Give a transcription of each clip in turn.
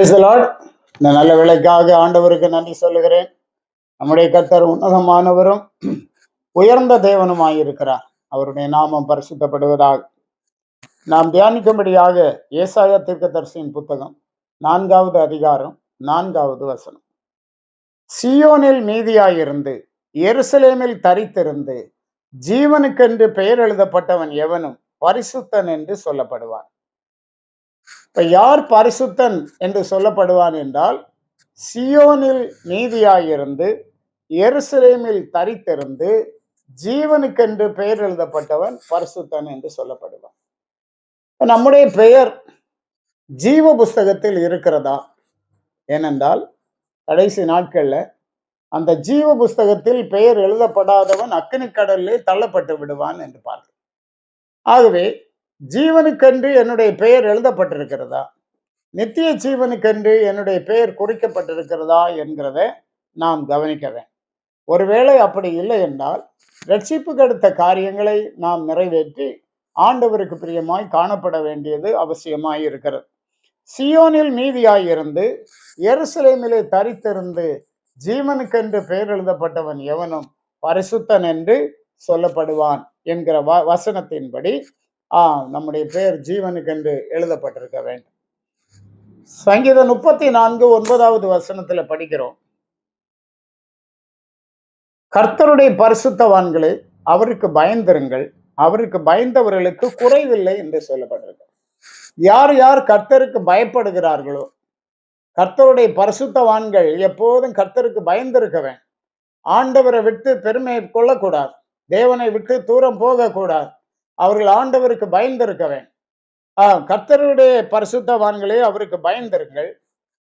Praise the Lord. இந்த நல்ல வேளைக்காக ஆண்டவருக்கு நன்றி சொல்லுகிறேன். நம்முடைய கர்த்தர் உன்னதமானவரும் உயர்ந்த தேவனுமாயிருக்கிறார். அவருடைய நாமம் பரிசுத்தப்படுவதாக. நாம் தியானிக்கும்படியாக ஏசாயா தீர்க்கதரிசியின் புத்தகம் 4வது அதிகாரம் 4வது வசனம். சீயோனில் மீதியாயிருந்து எருசலேமில் தரித்திருந்து ஜீவனுக்கென்று பெயர் எழுதப்பட்டவன் எவனும் பரிசுத்தன் என்று சொல்லப்படுவான். இப்ப யார் பரிசுத்தன் என்று சொல்லப்படுவான் என்றால், சியோனில் நீதியாயிருந்து எருசலேமில் தரித்திருந்து ஜீவனுக்கென்று பெயர் எழுதப்பட்டவன் பரிசுத்தன் என்று சொல்லப்படுவான். நம்முடைய பெயர் ஜீவ புஸ்தகத்தில் இருக்கிறதா? ஏனென்றால் கடைசி நாட்கள்ல அந்த ஜீவ புஸ்தகத்தில் பெயர் எழுதப்படாதவன் அக்கினி கடலிலே தள்ளப்பட்டு விடுவான் என்று பார்க்கிறோம். ஆகவே ஜீவனுக்கென்று என்னுடைய பெயர் எழுதப்பட்டிருக்கிறதா, நித்திய ஜீவனுக்கென்று என்னுடைய பெயர் குறிக்கப்பட்டிருக்கிறதா என்கிறத நாம் கவனிக்க வேண்டும். ஒருவேளை அப்படி இல்லை என்றால் ரட்சிப்புக்கு அடுத்த காரியங்களை நாம் நிறைவேற்றி ஆண்டவருக்கு பிரியமாய் காணப்பட வேண்டியது அவசியமாய் இருக்கிறது. சியோனில் மீதியாயிருந்து எருசலேமிலே தரித்திருந்து ஜீவனுக்கென்று பெயர் எழுதப்பட்டவன் எவனும் பரிசுத்தன் என்று சொல்லப்படுவான் என்கிற வசனத்தின்படி நம்முடைய பெயர் ஜீவனுக்கென்று எழுதப்பட்டிருக்க வேண்டும். சங்கீதம் 34:9வது வசனத்துல படிக்கிறோம், கர்த்தருடைய பரிசுத்தவான்களே அவருக்கு பயந்திருங்கள், அவருக்கு பயந்தவர்களுக்கு குறைவில்லை என்று சொல்லப்பட்டிருக்கு. யார் யார் கர்த்தருக்கு பயப்படுகிறார்களோ, கர்த்தருடைய பரிசுத்தவான்கள் எப்போதும் கர்த்தருக்கு பயந்திருக்க வேண்டும். ஆண்டவரை விட்டு பெருமை கொள்ளக்கூடாது, தேவனை விட்டு தூரம் போகக்கூடாது. அவர்கள் ஆண்டவருக்கு பயந்திருக்க வேண்டும். கர்த்தருடைய பரிசுத்தவான்களே அவருக்கு பயந்திருங்கள்,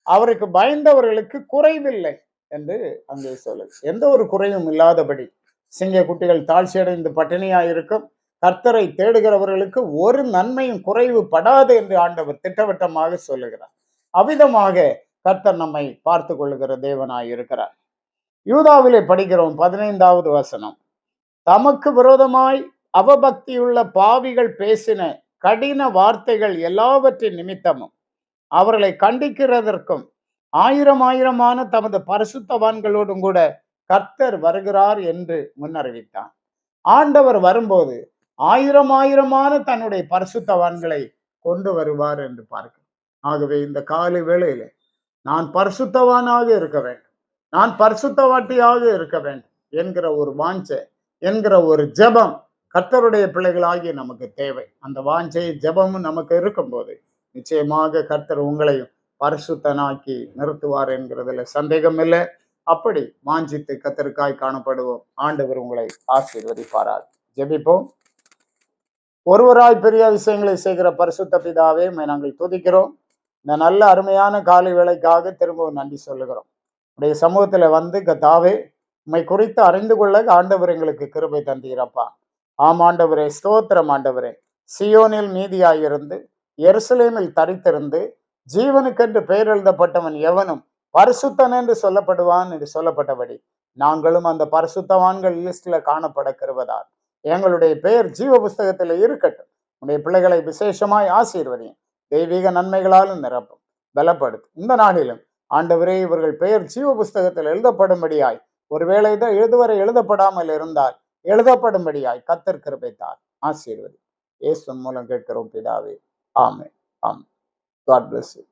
அவருக்கு பயந்தவர்களுக்கு குறைவில்லை என்று அங்கே சொல்லுது. எந்த ஒரு குறையும் இல்லாதபடி சிங்க குட்டிகள் தாழ்ச்சி அடைந்து பட்டினியாயிருக்கும், கர்த்தரை தேடுகிறவர்களுக்கு ஒரு நன்மையும் குறைவு படாது என்று ஆண்டவர் திட்டவட்டமாக சொல்லுகிறார். அவ்விதமாக கர்த்தர் நம்மை பார்த்து கொள்ளுகிற தேவனாய் இருக்கிறார். யூதாவிலே படிக்கிறோம் 15வது வசனம், தமக்கு விரோதமாய் அவபக்தியுள்ள பாவிகள் பேசின கடின வார்த்தைகள் எல்லாவற்றின் நிமித்தமும் அவர்களை கண்டிக்கிறதற்கும் ஆயிரமான தமது பரிசுத்தவான்களோடும் கூட கர்த்தர் வருகிறார் என்று முன்னறிவித்தான். ஆண்டவர் வரும்போது ஆயிரமான தன்னுடைய பரிசுத்தவான்களை கொண்டு வருவார் என்று பார்க்கிறோம். ஆகவே இந்த காலை வேளையில நான் பரிசுத்தவானாக இருக்க வேண்டும், நான் பரிசுத்தவாட்டியாக இருக்க வேண்டும் என்கிற ஒரு வாஞ்சை, என்கிற ஒரு ஜெபம் கர்த்தருடைய பிள்ளைகளாகி நமக்கு தேவை. அந்த வாஞ்சை ஜெபமும் நமக்கு இருக்கும்போது நிச்சயமாக கர்த்தர் உங்களையும் பரிசுத்தனாக்கி நிறுத்துவார் என்கிறதுல சந்தேகம் இல்லை. அப்படி வாஞ்சித்து கர்த்தருக்காய் காணப்படுவோம். ஆண்டவர் உங்களை ஆசீர்வதிப்பாரார். ஜெபிப்போம். ஒருவராய் பெரிய அதிசயங்களை செய்கிற பரிசுத்த பிதாவே நாங்கள் துதிக்கிறோம். இந்த நல்ல அருமையான காலை வேளைக்காக திரும்பவும் நன்றி சொல்லுகிறோம். உடைய சமூகத்துல வந்து கர்த்தாவே உம்மை குறித்து அறிந்து கொள்ள ஆண்டவர் எங்களுக்கு கிருபை தந்தீரப்பா. ஆம் ஆண்டவரே, ஸ்தோத்திரம் ஆண்டவரே. சியோனில் நீதியாயிருந்து எருசலேமில் தரித்திருந்து ஜீவனுக்கென்று பெயர் எழுதப்பட்டவன் எவனும் பரிசுத்தன் என்று சொல்லப்படுவான் என்று சொல்லப்பட்டபடி நாங்களும் அந்த பரிசுத்தவான்கள் லிஸ்ட்ல காணப்பட கிருபைதார். எங்களுடைய பெயர் ஜீவ புஸ்தகத்தில் இருக்கட்டும். உடைய பிள்ளைகளை விசேஷமாய் ஆசீர்வதியும், தெய்வீக நன்மைகளாலும் நிரப்பும், பலப்படுத்தும். இந்த நாளிலும் ஆண்டவரே இவர்கள் பெயர் ஜீவ புஸ்தகத்தில் எழுதப்படும்படியாய், ஒருவேளை இதுவரை எழுதப்படாமல் இருந்தால் எழுதப்படும்படியாய் கர்த்தர் கிருபைத்தார். ஆசீர்வதி. இயேசு மூலம் கேட்கிறோம் பிதாவே. ஆமென். ஆமென். God bless you.